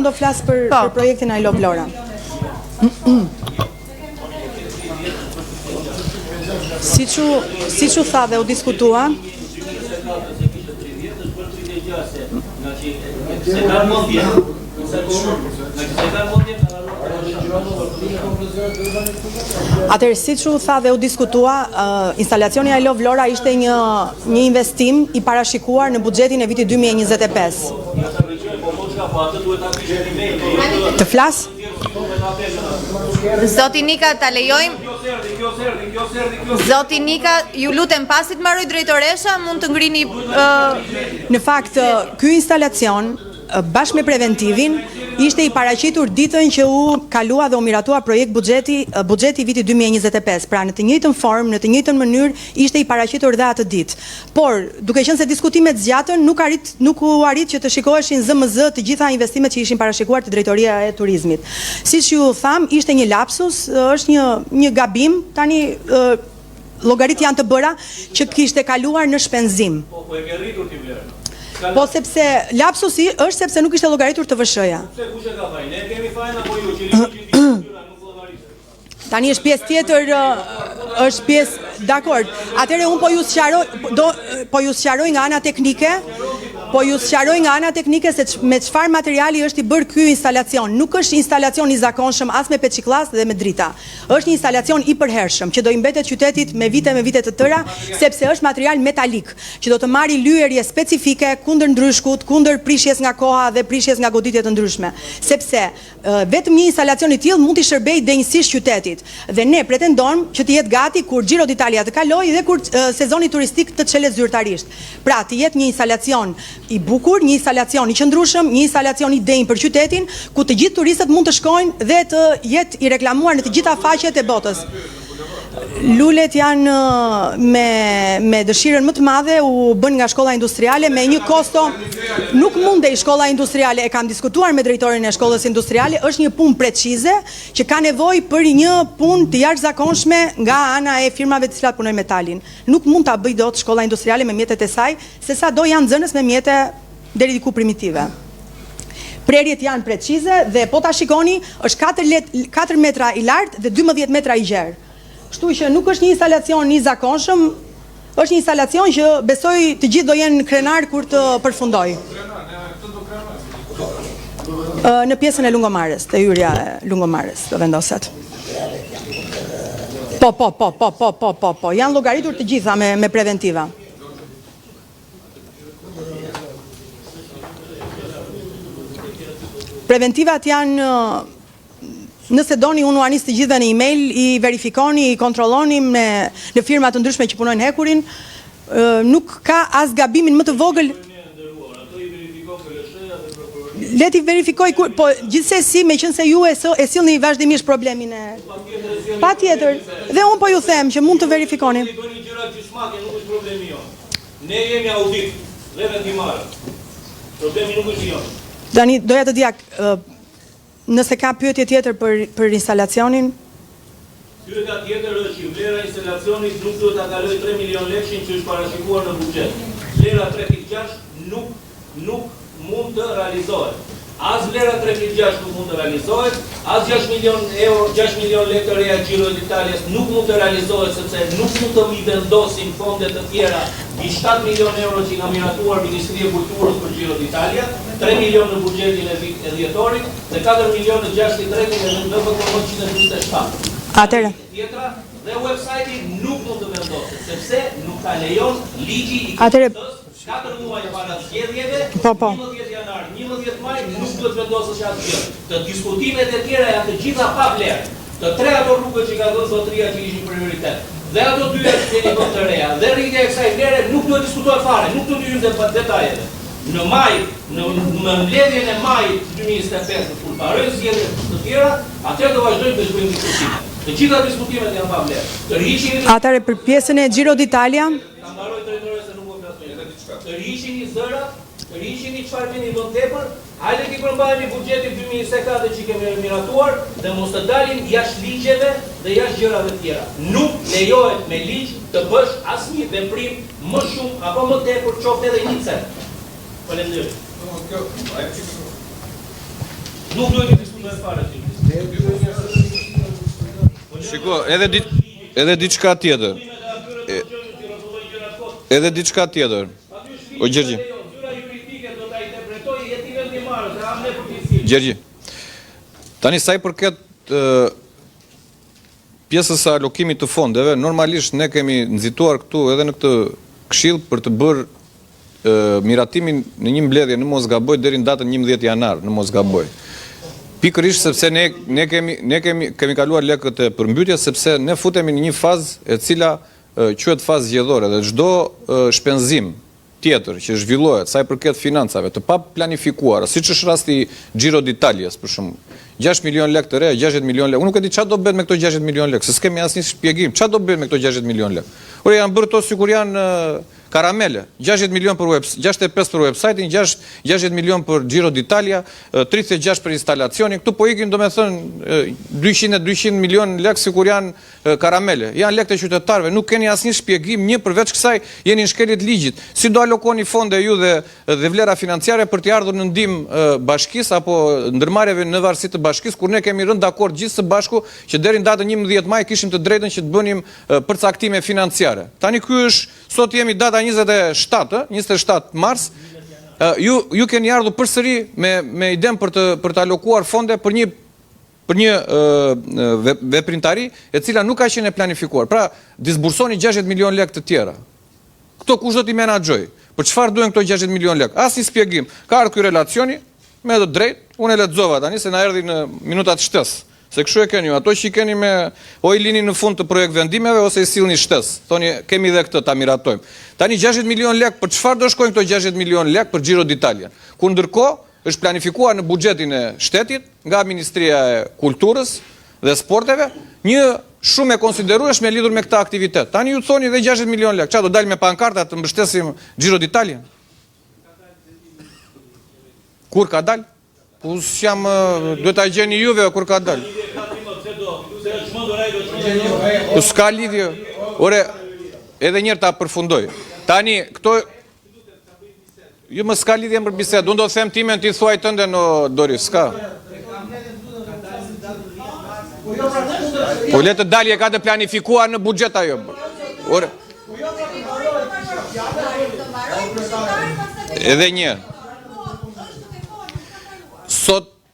do flas për projektin I Love Vlora. Siç u tha dhe u diskutua, atëherë siç u tha dhe u diskutua, instalacioni I Love Vlora ishte një investim i parashikuar në buxhetin e vitit 2025. Të flas? Zoti Nika, ta lejojmë. Zoti Nika, ju lutem pasi të mbaroj drejtoresha, mund të ngrini Në fakt, ky instalacion bashkë me preventivin ishte i paraqitur ditën që u kalua dhe u miratua projekt buxheti vitit 2025. Pra në të njëjtën formë, në të njëjtën mënyrë ishte i paraqitur dhe atë ditë. Por, duke qenë se diskutimet zgjatën, nuk u arrit që të shikoheshin ZMZ të gjitha investimet që ishin parashikuar te Drejtoria e Turizmit. Siç ju tham, ishte një lapsus, është një gabim, tani llogarit janë të bëra që kishte kaluar në shpenzim. Po e ke rritur ti vlerën. Po sepse lapsusi është sepse nuk ishte llogaritur të VSH-ja. Pse kush e ka fajin? Ne kemi fajin apo ju që nuk llogarisë? Tani është pjesë tjetër, është pjesë, dakord. Atëherë un po ju sqaroj nga ana teknike. Po ju sqaroj nga ana teknike se me çfarë materiali është i bërë ky instalacion. Nuk është instalacion i zakonshëm as me peçikllaz dhe me drita. Është një instalacion i përhershëm që do i mbetet qytetit me vite të tëra, sepse është material metalik, që do të marrë lyerje specifike kundër ndryshkut, kundër prishjes nga koha dhe prishjes nga goditje të ndryshme. Sepse vetëm një instalacion i tillë mund të shërbejë denjësisht qytetit. Dhe ne pretendojmë që të jetë gati kur Giro d'Italia të kalojë dhe kur sezoni turistik të çelet zyrtarisht. Pra, të jetë një instalacion i bukur, një instalacion i qëndrueshëm, një instalacion i denjë për qytetin, ku të gjithë turistët mund të shkojnë dhe të jetë i reklamuar në të gjitha faqet e botës. Lulet janë me dëshirën më të madhe u bën nga shkolla industriale me një kosto, nuk mundej shkolla industriale, e kam diskutuar me drejtorin e shkollës industriale, është një punë precize që ka nevojë për një punë të jashtëzakonshme nga ana e firmave të cilat punojnë metalin. Nuk mund ta bëj dot shkolla industriale me mjetet e saj, se sa do janë nxënës me mjete deri diku primitive. Prerjet janë precize dhe po ta shikoni, është 4 metra i lartë dhe 12 metra i gjerë. Kështu që nuk është një instalacion i zakonshëm, është një instalacion që besoj të gjithë do jenë krenar kur të përfundoj. Në pjesën e Lungomarës, të hyrja e Lungomarës do vendoset. Po, janë llogaritur të gjitha me preventiva. Preventivat janë, nëse doni, unë u anis të gjithë në email, i verifikoni, i kontrolloni në firma të ndryshme që punojnë hekurin, nuk ka as gabimin më të vogël. Leti verifikoj, po gjithsesi, meqense ju e sillni vazhdimisht problemin e... Patjetër, dhe unë po ju them që mund të verifikoni. Ne jemi audit, dhe vendimare. Problemi nuk është jonë. Dani, doja të dija, nëse ka pyetje tjetër për instalacionin? Pyetja tjetër është që vlera e instalacionit nuk duhet ta kalojë 3 milion lekë që është parashikuar në buxhet. Vlera 3.6 nuk mund të realizohet. As vlera 3.6 nuk mund të realizohet, as 6 milion lekë të reja Giro d'Italias nuk mund të realizohet, sepse nuk mund të i vendosin fonde të tjera i 7 milion euro që nga miratuar Ministria e Kulturës për Giro d'Italia, 3 milion në buxhetin e dhjetorit dhe 4 milion në 63 në NBK 127. Atëre. Tjetra dhe website-i nuk mund të vendoset, sepse nuk ka lejon ligji i kulturës. 4 muaj para zgjedhjeve, 11 janar, 11 maj, nuk duhet vendosësh asgjë. Të diskutimet e tjera janë të gjitha pa vlerë. Të 3 ato rrugët që ka dhënë zotëria që ishin prioritet. Dhe ato 2 janë të reja. Dhe rritja e kësaj vlere nuk duhet diskutohet fare, nuk duhet hyjmë në detajeve. Në maj, në mbledhjen e majit 2025, kur mbarojnë zgjedhjet të tjera, atëherë do vazhdojmë të bëjmë diskutime. Të gjitha diskutimet janë pa vlerë. Atëre për pjesën e Giro d'Italia, të rishini zërat, të rishini çfarë vini do tepër, hajde të përmbajmë buxhetin 2024 që kemi miratuar dhe mos të dalin jashtë ligjeve dhe jashtë gjërave tjera. Nuk lejohet me ligj të bësh asnjë veprim më shumë apo më tepër qoftë edhe 1 cent. Faleminderit. Nuk duhet të diskutojmë fare ti. Shiko, edhe diçka tjetër. Edhe diçka tjetër. O Gjergji. Gjergji. Tani sa i përket pjesës së alokimit të fondeve, normalisht ne kemi nxituar këtu edhe në këtë këshill për të bërë miratimin në një mbledhje në mos gaboj deri në datën 11 janar në mos gaboj. Pikërisht sepse ne kemi kaluar lekët e përmbytjes sepse ne futemi në një fazë e cila quhet fazë zgjedhore dhe çdo shpenzim tjetër që zhvillohet sa i përket financave të pa planifikuara, siç është rasti Giro d'Italias për shembull. 6 milion lekë të re, 60 milion lekë. Unë nuk e di çfarë do bëhet me këto 60 milion lekë, se s'kemi asnjë shpjegim. Çfarë do bëhet me këto 60 milion lekë? Ore janë bërë to sikur janë karamele. 60 milion për 65 për website-in, 60 milion për Giro d'Italia, 36 për instalacionin. Këtu po ikin domethënë 200 milion lekë sikur janë karamele. Janë lekë të qytetarëve, nuk keni asnjë shpjegim, një përveç kësaj jeni në shkeljet ligjit. Si do alokoni fonde ju dhe vlera financiare për të ardhur në ndihmë bashkisë apo ndërmarrjeve në varësi të bashkisë, kur ne kemi rënë dakord gjithë së bashku që deri në datën 11 maj kishim të drejtën që të bënim përcaktime financiare. Tani ky është, sot jemi data 27 mars, ju keni ardhur përsëri me idenë për të alokuar fonde për një veprimtari e cila nuk ka qenë e planifikuar. Pra, disbursoni 60 milion lekë të tjera. Këto kush do t'i menaxhoj? Për çfarë duhen këto 60 milion lekë? Asnjë shpjegim. Ka ardhur ky relacioni me të drejtë, unë e lexova tani se na erdhi në minutat shtesë. Se kështu e keni ju, ato që i keni me o i lini në fund të projekt vendimeve ose i sillni shtesë. Thoni kemi edhe këtë ta miratojmë. Tani 60 milion lekë, për çfarë do shkojnë këto 60 milion lekë për Giro d'Italia? Ku ndërkohë është planifikuar në buxhetin e shtetit nga Ministria e Kulturës dhe Sporteve një shumë e konsiderueshme lidhur me këtë aktivitet. Tani ju thoni dhe 60 milion lekë. Çfarë do dalë me pankarta të mbështesim Giro d'Italia? Kur ka dalë? Po s'jam duhet ta gjeni juve kur ka dalë. Po s'ka lidhje. Ore, edhe një herë ta përfundoj. Tani këto ju më s'ka lidhje për bisedë. Unë do të them timen ti thuaj tënde në Doris, s'ka. Po le të dalje ka të planifikuar në buxhet ajo. Ore. Edhe një.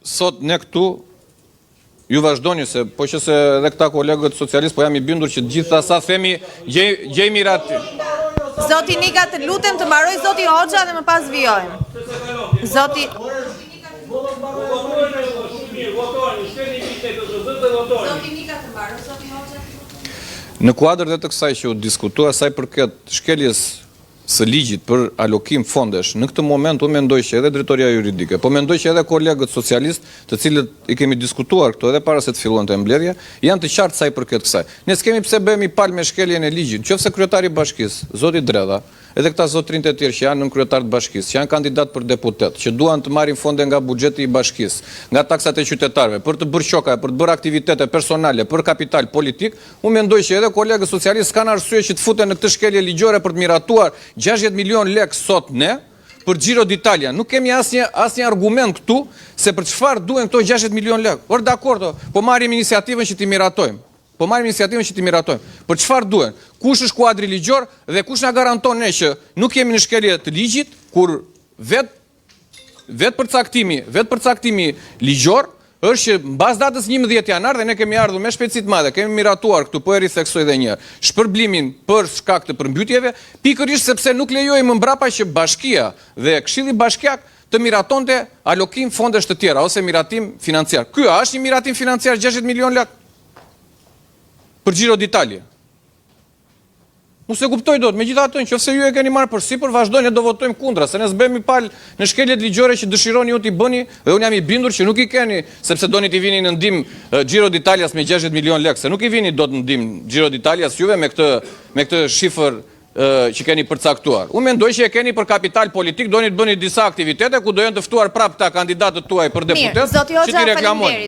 Sot ne këtu ju vazhdoni se po që se edhe këta kolegët socialist po jam i bindur që gjitha sa themi gjejmë rati. Zoti Nika, të lutem të mbaroj zoti Hoxha dhe më pas vijojmë. Zoti Nika të mbaroj zoti Hoxha. Në kuadër dhe të kësaj që u diskutua sa i përket shkeljes së ligjit për alokim fondesh, në këtë moment unë mendoj që edhe drejtoria juridike, po mendoj që edhe kolegët socialist, të cilët i kemi diskutuar këto edhe para se të fillonte mbledhja, janë të qartë sa i përket kësaj. Ne s'kemi pse bëhemi palë me shkeljen e ligjit, qofse kryetari i bashkisë, zoti Dredha, edhe këta zotrinj të tjerë që janë nën kryetar të bashkisë, që janë kandidat për deputet, që duan të marrin fonde nga buxheti i bashkisë, nga taksat e qytetarëve, për të bërë qoka, për të bërë aktivitete personale, për kapital politik, unë mendoj që edhe kolegët socialistë kanë arsye që të futen në këtë shkelje ligjore për të miratuar 60 milion lekë sot ne për Giro d'Italia. Nuk kemi asnjë argument këtu se për çfarë duhen këto 60 milion lekë. Por dakord, po marrim iniciativën që ti miratojmë. Për çfarë duhen? Kush është kuadri ligjor dhe kush na garanton ne që nuk jemi në shkelje të ligjit kur vetë përcaktimi ligjor është që mbas datës 11 janar dhe ne kemi ardhur me shpejtësi të madhe, kemi miratuar këtu, po e ritheksoj edhe një herë, shpërblimin për shkak të përmbytjeve, pikërisht sepse nuk lejojmë mbrapa që bashkia dhe Këshilli Bashkiak të miratonte alokim fondesh të tjera ose miratim financiar. Ky është një miratim financiar 60 milion lekë për Giro d'Italia. Nuk se kuptoj dot, megjithatë, nëse ju e keni marrë përsipër, vazhdojnë, ne do votojmë kundra, se ne s'bëhemi palë në shkeljet ligjore që dëshironi ju t'i bëni, dhe unë jam i bindur që nuk i keni, sepse doni t'i vini në ndihmë Giro d'Italias me 60 milion lekë, se nuk i vini dot në ndihmë Giro d'Italias juve me këtë shifër që keni përcaktuar. Unë mendoj që e keni për kapital politik, doni të bëni disa aktivitete ku do jenë të ftuar prapë ta kandidatët tuaj për deputet, që t'i reklamojnë.